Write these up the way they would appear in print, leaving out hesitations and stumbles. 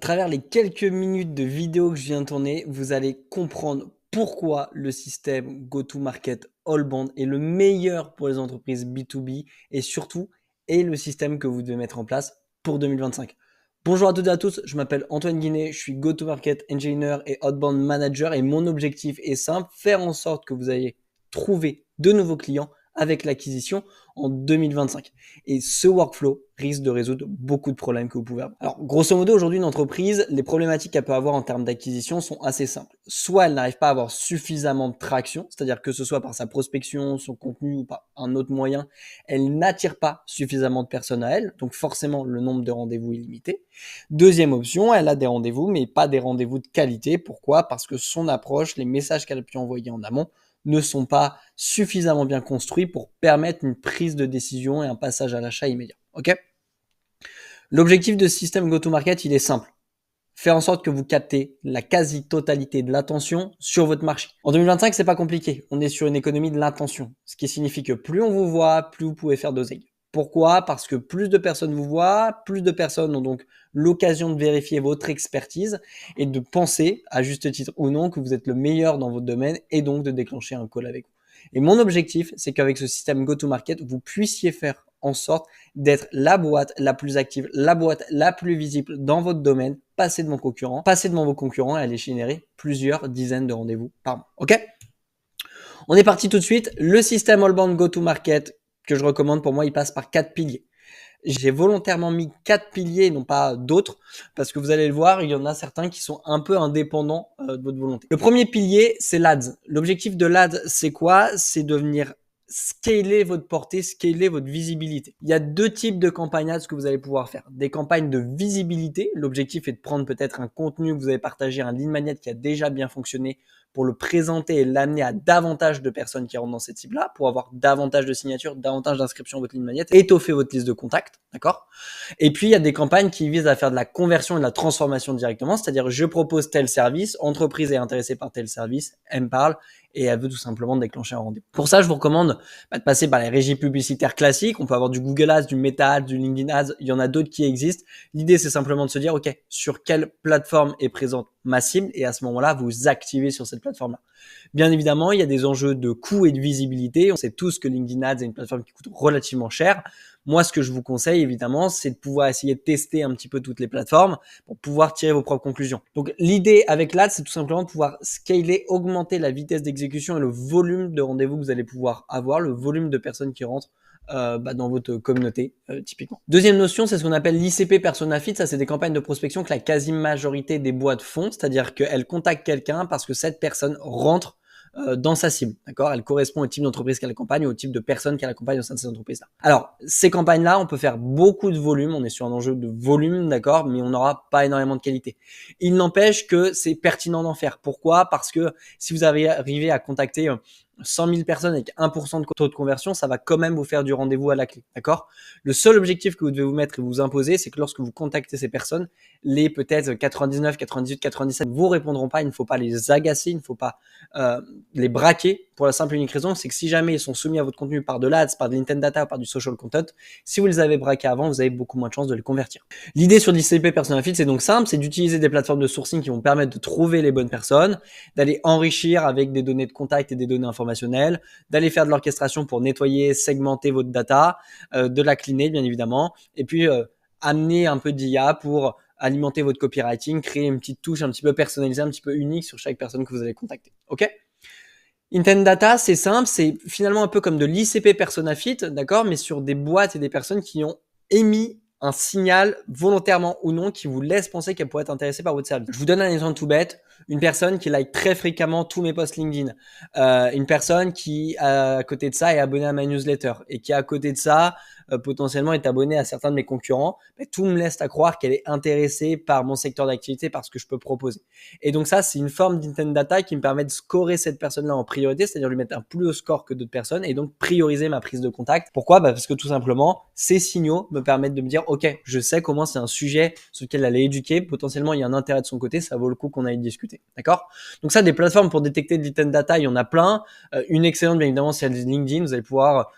travers les quelques minutes de vidéo que je viens de tourner, vous allez comprendre pourquoi le système Go-to-Market Allbound est le meilleur pour les entreprises B2B et surtout est le système que vous devez mettre en place pour 2025. Bonjour à toutes et à tous, je m'appelle Antoine Guinet, je suis Go-to-Market Engineer et Outbound Manager et mon objectif est simple, faire en sorte que vous ayez trouvé de nouveaux clients avec l'acquisition en 2025. Et ce workflow risque de résoudre beaucoup de problèmes que vous pouvez avoir. Alors, grosso modo, aujourd'hui, une entreprise, les problématiques qu'elle peut avoir en termes d'acquisition sont assez simples. Soit elle n'arrive pas à avoir suffisamment de traction, c'est-à-dire que ce soit par sa prospection, son contenu ou par un autre moyen, elle n'attire pas suffisamment de personnes à elle, donc forcément le nombre de rendez-vous est limité. Deuxième option, elle a des rendez-vous, mais pas des rendez-vous de qualité. Pourquoi ? Parce que son approche, les messages qu'elle a pu envoyer en amont, ne sont pas suffisamment bien construits pour permettre une prise de décision et un passage à l'achat immédiat. Ok ? L'objectif de ce système go-to-market, il est simple. Faire en sorte que vous captez la quasi-totalité de l'attention sur votre marché. En 2025, c'est pas compliqué. On est sur une économie de l'intention. Ce qui signifie que plus on vous voit, plus vous pouvez faire d'oseille. Pourquoi ? Parce que plus de personnes vous voient, plus de personnes ont donc l'occasion de vérifier votre expertise et de penser, à juste titre ou non, que vous êtes le meilleur dans votre domaine et donc de déclencher un call avec vous. Et mon objectif, c'est qu'avec ce système go-to-market, vous puissiez faire en sorte d'être la boîte la plus active, la boîte la plus visible dans votre domaine, passer devant vos concurrents et aller générer plusieurs dizaines de rendez-vous par mois. Ok ? On est parti tout de suite. Le système Allbound Go-to-Market que je recommande, pour moi, il passe par 4 piliers. J'ai volontairement mis 4 piliers, non pas d'autres, parce que vous allez le voir, il y en a certains qui sont un peu indépendants de votre volonté. Le premier pilier, c'est l'ADS. L'objectif de l'ADS, c'est quoi ? C'est de venir scaler votre portée, scaler votre visibilité. Il y a deux types de campagnes ads que vous allez pouvoir faire. Des campagnes de visibilité. L'objectif est de prendre peut-être un contenu que vous avez partagé, un lead magnet qui a déjà bien fonctionné pour le présenter et l'amener à davantage de personnes qui rentrent dans cette cible-là, pour avoir davantage de signatures, davantage d'inscriptions à votre lead magnet, étoffer votre liste de contacts, d'accord ? Et puis, il y a des campagnes qui visent à faire de la conversion et de la transformation directement, c'est-à-dire je propose tel service, entreprise est intéressée par tel service, elle me parle, et elle veut tout simplement déclencher un rendez-vous. Pour ça, je vous recommande de passer par les régies publicitaires classiques. On peut avoir du Google Ads, du Meta Ads, du LinkedIn Ads. Il y en a d'autres qui existent. L'idée, c'est simplement de se dire, OK, sur quelle plateforme est présente ma cible? Et à ce moment-là, vous activez sur cette plateforme-là. Bien évidemment, il y a des enjeux de coût et de visibilité. On sait tous que LinkedIn Ads est une plateforme qui coûte relativement cher. Moi, ce que je vous conseille, évidemment, c'est de pouvoir essayer de tester un petit peu toutes les plateformes pour pouvoir tirer vos propres conclusions. Donc, l'idée avec l'AD, c'est tout simplement de pouvoir scaler, augmenter la vitesse d'exécution et le volume de rendez-vous que vous allez pouvoir avoir, le volume de personnes qui rentrent dans votre communauté, typiquement. Deuxième notion, c'est ce qu'on appelle l'ICP Persona Fit. Ça, c'est des campagnes de prospection que la quasi-majorité des boîtes font, c'est-à-dire qu'elles contactent quelqu'un parce que cette personne rentre dans sa cible, d'accord ? Elle correspond au type d'entreprise qu'elle accompagne, au type de personnes qu'elle accompagne au sein de cette entreprise-là. Alors, ces campagnes-là, on peut faire beaucoup de volume, on est sur un enjeu de volume, d'accord ? Mais on n'aura pas énormément de qualité. Il n'empêche que c'est pertinent d'en faire. Pourquoi ? Parce que si vous arrivez à contacter 100 000 personnes avec 1% de taux de conversion, ça va quand même vous faire du rendez-vous à la clé, d'accord ? Le seul objectif que vous devez vous mettre et vous imposer, c'est que lorsque vous contactez ces personnes, les peut-être 99, 98, 97 ne vous répondront pas, il ne faut pas les agacer, il ne faut pas les braquer pour la simple et unique raison, c'est que si jamais ils sont soumis à votre contenu par de l'ADS, par de l'intent data ou par du social content, si vous les avez braqués avant, vous avez beaucoup moins de chances de les convertir. L'idée sur l'ICP Persona Fit, c'est donc simple, c'est d'utiliser des plateformes de sourcing qui vont permettre de trouver les bonnes personnes, d'aller enrichir avec des données de contact et des données informationnelles, d'aller faire de l'orchestration pour nettoyer, segmenter votre data, de la cleaner bien évidemment, et puis amener un peu d'IA pour alimenter votre copywriting, créer une petite touche un petit peu personnalisée, un petit peu unique sur chaque personne que vous allez contacter. Ok ? Intent Data, c'est simple, c'est finalement un peu comme de l'ICP Persona Fit, d'accord, mais sur des boîtes et des personnes qui ont émis un signal volontairement ou non qui vous laisse penser qu'elle pourrait être intéressée par votre service. Je vous donne un exemple tout bête. Une personne qui like très fréquemment tous mes posts LinkedIn. Une personne qui, à côté de ça, est abonnée à ma newsletter et qui, à côté de ça, potentiellement est abonnée à certains de mes concurrents. Mais tout me laisse à croire qu'elle est intéressée par mon secteur d'activité, par ce que je peux proposer. Et donc ça, c'est une forme d'intent data qui me permet de scorer cette personne-là en priorité, c'est-à-dire lui mettre un plus haut score que d'autres personnes et donc prioriser ma prise de contact. Pourquoi ? Parce que tout simplement, ces signaux me permettent de me dire, OK, je sais comment c'est un sujet sur lequel elle est éduquée, potentiellement il y a un intérêt de son côté, ça vaut le coup qu'on aille discuter. D'accord ? Donc ça, des plateformes pour détecter de l'intent data, il y en a plein. Une excellente, bien évidemment, c'est LinkedIn. Vous allez pouvoir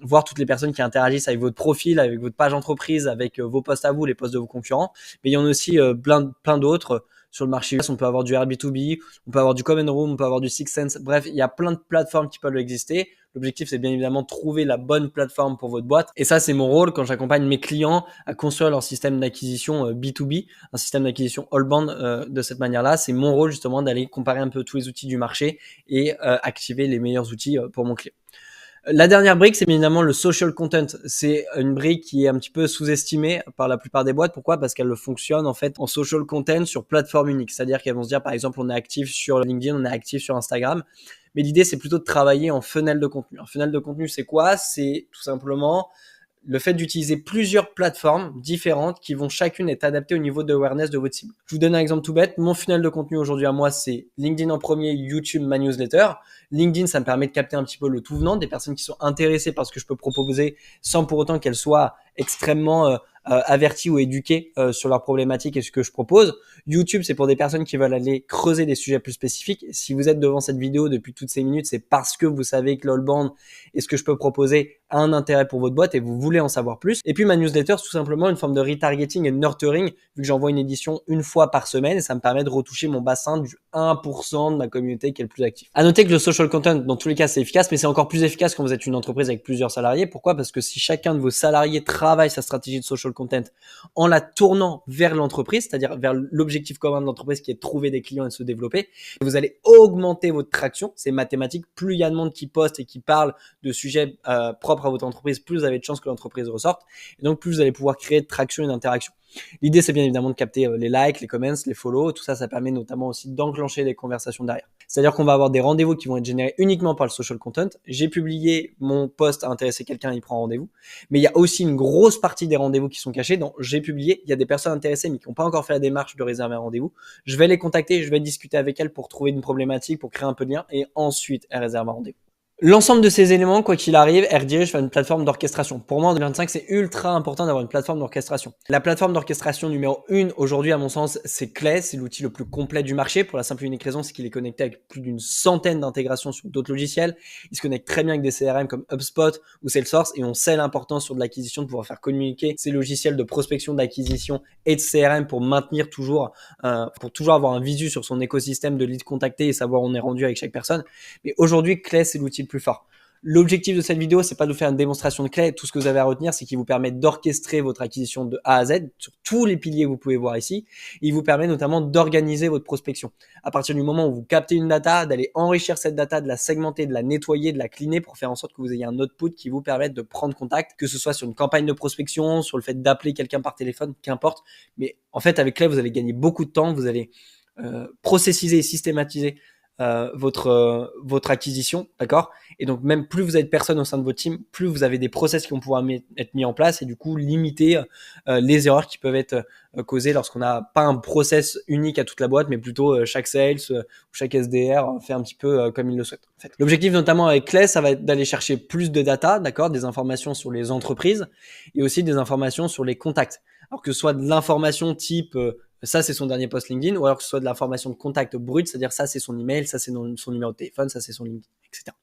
voir toutes les personnes qui interagissent avec votre profil, avec votre page entreprise, avec vos posts à vous, les posts de vos concurrents. Mais il y en a aussi plein d'autres. Sur le marché US, on peut avoir du Airbnb, on peut avoir du Common Room, on peut avoir du Six Sense. Bref, il y a plein de plateformes qui peuvent exister. L'objectif, c'est bien évidemment de trouver la bonne plateforme pour votre boîte. Et ça, c'est mon rôle quand j'accompagne mes clients à construire leur système d'acquisition B2B, un système d'acquisition all-band de cette manière-là. C'est mon rôle justement d'aller comparer un peu tous les outils du marché et activer les meilleurs outils pour mon client. La dernière brique, c'est bien évidemment le social content. C'est une brique qui est un petit peu sous-estimée par la plupart des boîtes. Pourquoi ? Parce qu'elle fonctionne en fait en social content sur plateforme unique. C'est-à-dire qu'elles vont se dire, par exemple, on est actif sur LinkedIn, on est actif sur Instagram. Mais l'idée, c'est plutôt de travailler en funnel de contenu. Un funnel de contenu, c'est quoi ? C'est tout simplement le fait d'utiliser plusieurs plateformes différentes qui vont chacune être adaptées au niveau de awareness de votre cible. Je vous donne un exemple tout bête. Mon funnel de contenu aujourd'hui à moi, c'est LinkedIn en premier, YouTube, ma newsletter. LinkedIn, ça me permet de capter un petit peu le tout venant, des personnes qui sont intéressées par ce que je peux proposer sans pour autant qu'elles soient extrêmement averties ou éduquées sur leurs problématiques et ce que je propose. YouTube, c'est pour des personnes qui veulent aller creuser des sujets plus spécifiques. Si vous êtes devant cette vidéo depuis toutes ces minutes, c'est parce que vous savez que l'all-band et ce que je peux proposer a un intérêt pour votre boîte et vous voulez en savoir plus. Et puis ma newsletter, c'est tout simplement une forme de retargeting et de nurturing, vu que j'envoie une édition une fois par semaine et ça me permet de retoucher mon bassin du 1% de ma communauté qui est le plus actif. À noter que le social content, dans tous les cas, c'est efficace, mais c'est encore plus efficace quand vous êtes une entreprise avec plusieurs salariés. Pourquoi ? Parce que si chacun de vos salariés travaille sa stratégie de social content en la tournant vers l'entreprise, c'est-à-dire vers l'objectif commun de l'entreprise qui est de trouver des clients et de se développer, vous allez augmenter votre traction. C'est mathématique. Plus il y a de monde qui poste et qui parle de sujets propres à votre entreprise, plus vous avez de chances que l'entreprise ressorte. Et donc, plus vous allez pouvoir créer de traction et d'interaction. L'idée, c'est bien évidemment de capter les likes, les comments, les follow. Tout ça, ça permet notamment aussi d'enclencher des conversations derrière. C'est-à-dire qu'on va avoir des rendez-vous qui vont être générés uniquement par le social content. J'ai publié mon post à intéresser quelqu'un, il prend rendez-vous. Mais il y a aussi une grosse partie des rendez-vous qui sont cachés. Donc, j'ai publié, il y a des personnes intéressées mais qui n'ont pas encore fait la démarche de réserver un rendez-vous. Je vais les contacter, je vais discuter avec elles pour trouver une problématique, pour créer un peu de lien et ensuite, elles réservent un rendez-vous. L'ensemble de ces éléments, quoi qu'il arrive, elle redirige vers une plateforme d'orchestration. Pour moi, en 2025, c'est ultra important d'avoir une plateforme d'orchestration. La plateforme d'orchestration numéro 1, aujourd'hui, à mon sens, c'est Clay. C'est l'outil le plus complet du marché. Pour la simple et unique raison, c'est qu'il est connecté avec plus d'une centaine d'intégrations sur d'autres logiciels. Il se connecte très bien avec des CRM comme HubSpot ou Salesforce et on sait l'importance sur de l'acquisition de pouvoir faire communiquer ces logiciels de prospection, d'acquisition et de CRM pour maintenir toujours avoir un visu sur son écosystème de leads contactés et savoir où on est rendu avec chaque personne. Mais aujourd'hui, Clay, c'est l'outil le plus fort. L'objectif de cette vidéo, c'est pas de vous faire une démonstration de Clay. Tout ce que vous avez à retenir, c'est qu'il vous permet d'orchestrer votre acquisition de A à Z sur tous les piliers que vous pouvez voir ici. Et il vous permet notamment d'organiser votre prospection. À partir du moment où vous captez une data, d'aller enrichir cette data, de la segmenter, de la nettoyer, de la cleaner pour faire en sorte que vous ayez un output qui vous permette de prendre contact, que ce soit sur une campagne de prospection, sur le fait d'appeler quelqu'un par téléphone, qu'importe. Mais en fait, avec Clay, vous allez gagner beaucoup de temps. Vous allez processiser et systématiser votre acquisition, d'accord ? Et donc même plus vous avez de personnes au sein de votre team, plus vous avez des process qui vont pouvoir être mis en place et du coup limiter les erreurs qui peuvent être causées lorsqu'on n'a pas un process unique à toute la boîte, mais plutôt chaque sales ou chaque SDR fait un petit peu comme il le souhaite. En fait. L'objectif notamment avec Clay, ça va être d'aller chercher plus de data, d'accord, des informations sur les entreprises et aussi des informations sur les contacts. Alors que ce soit de l'information type ça, c'est son dernier post LinkedIn, ou alors que ce soit de l'information de contact brut, c'est-à-dire ça, c'est son email, ça, c'est son numéro de téléphone, ça, c'est son LinkedIn, etc.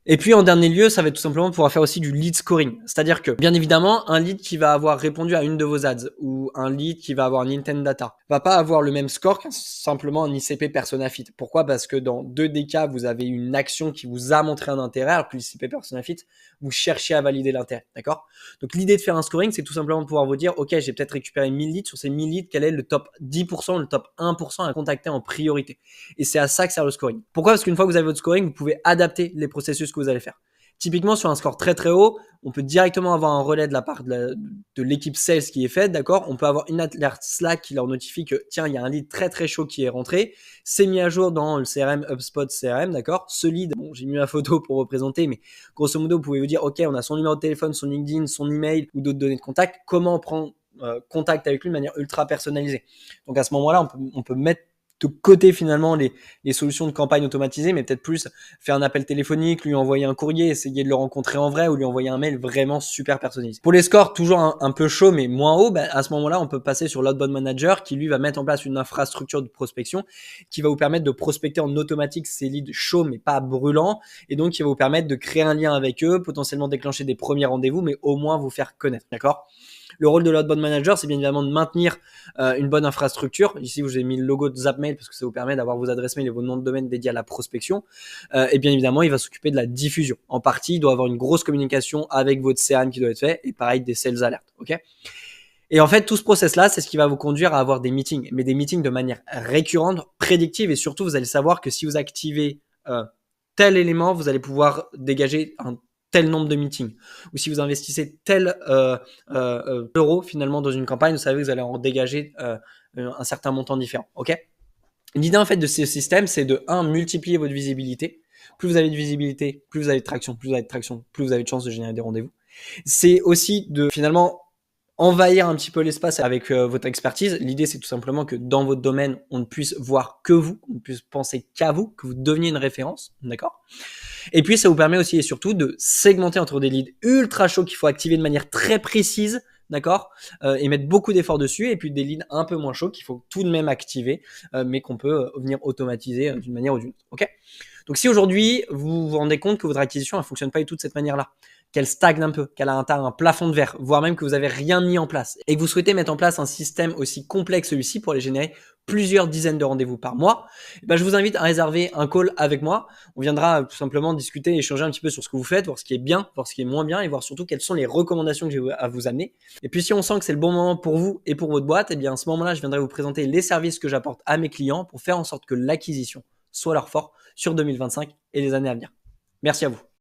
Et puis en dernier lieu, ça va être tout simplement pouvoir faire aussi du lead scoring. C'est-à-dire que, bien évidemment, un lead qui va avoir répondu à une de vos ads ou un lead qui va avoir un intent data va pas avoir le même score qu'un simplement un ICP persona fit. Pourquoi ? Parce que dans deux des cas, vous avez une action qui vous a montré un intérêt, alors que l'ICP persona fit, vous cherchez à valider l'intérêt. D'accord ? Donc l'idée de faire un scoring, c'est tout simplement de pouvoir vous dire, ok, j'ai peut-être récupéré 1000 leads. Sur ces 1000 leads, quel est le top 10%, le top 1% à contacter en priorité ? Et c'est à ça que sert le scoring. Pourquoi ? Parce qu'une fois que vous avez votre scoring, vous pouvez adapter les processus que vous allez faire. Typiquement, sur un score très très haut, on peut directement avoir un relais de la part de l'équipe sales qui est faite, d'accord ? On peut avoir une alerte Slack qui leur notifie que tiens, il y a un lead très très chaud qui est rentré, c'est mis à jour dans le CRM HubSpot CRM, d'accord ? Ce lead, bon, j'ai mis ma photo pour représenter, mais grosso modo, vous pouvez vous dire, ok, on a son numéro de téléphone, son LinkedIn, son email ou d'autres données de contact. Comment on prend contact avec lui de manière ultra personnalisée ? Donc à ce moment-là, on peut mettre de côté finalement les solutions de campagne automatisées, mais peut-être plus faire un appel téléphonique, lui envoyer un courrier, essayer de le rencontrer en vrai ou lui envoyer un mail vraiment super personnalisé. Pour les scores toujours un peu chaud mais moins haut, ben, à ce moment-là, on peut passer sur l'Outbound Manager qui lui va mettre en place une infrastructure de prospection qui va vous permettre de prospecter en automatique ces leads chauds mais pas brûlants et donc qui va vous permettre de créer un lien avec eux, potentiellement déclencher des premiers rendez-vous mais au moins vous faire connaître, d'accord? Le rôle de l'outbound manager, c'est bien évidemment de maintenir une bonne infrastructure. Ici, je vous ai mis le logo de Zapmail parce que ça vous permet d'avoir vos adresses mail et vos noms de domaine dédiés à la prospection. Et bien évidemment, il va s'occuper de la diffusion. En partie, il doit avoir une grosse communication avec votre CRM qui doit être fait et pareil, des sales alerts. Ok. Et en fait, tout ce process-là, c'est ce qui va vous conduire à avoir des meetings, mais des meetings de manière récurrente, prédictive et surtout, vous allez savoir que si vous activez tel élément, vous allez pouvoir dégager un tel nombre de meetings. Ou si vous investissez tel euro finalement dans une campagne, vous savez que vous allez en dégager un certain montant différent. Ok. L'idée en fait de ce système, c'est de multiplier votre visibilité. Plus vous avez de visibilité, plus vous avez de traction, plus vous avez de traction, plus vous avez de chances de générer des rendez-vous. C'est aussi de finalement envahir un petit peu l'espace avec votre expertise. L'idée, c'est tout simplement que dans votre domaine, on ne puisse voir que vous, on ne puisse penser qu'à vous, que vous deveniez une référence, d'accord? Et puis, ça vous permet aussi et surtout de segmenter entre des leads ultra chauds qu'il faut activer de manière très précise, d'accord, et mettre beaucoup d'efforts dessus, et puis des leads un peu moins chauds qu'il faut tout de même activer, mais qu'on peut venir automatiser d'une manière ou d'une autre, ok? Donc, si aujourd'hui, vous vous rendez compte que votre acquisition ne fonctionne pas du tout de cette manière-là, qu'elle stagne un peu, qu'elle a un plafond de verre, voire même que vous n'avez rien mis en place, et que vous souhaitez mettre en place un système aussi complexe que celui-ci pour aller générer plusieurs dizaines de rendez-vous par mois, je vous invite à réserver un call avec moi. On viendra tout simplement discuter, échanger un petit peu sur ce que vous faites, voir ce qui est bien, voir ce qui est moins bien et voir surtout quelles sont les recommandations que j'ai à vous amener. Et puis si on sent que c'est le bon moment pour vous et pour votre boîte, à ce moment-là, je viendrai vous présenter les services que j'apporte à mes clients pour faire en sorte que l'acquisition soit leur fort sur 2025 et les années à venir. Merci à vous.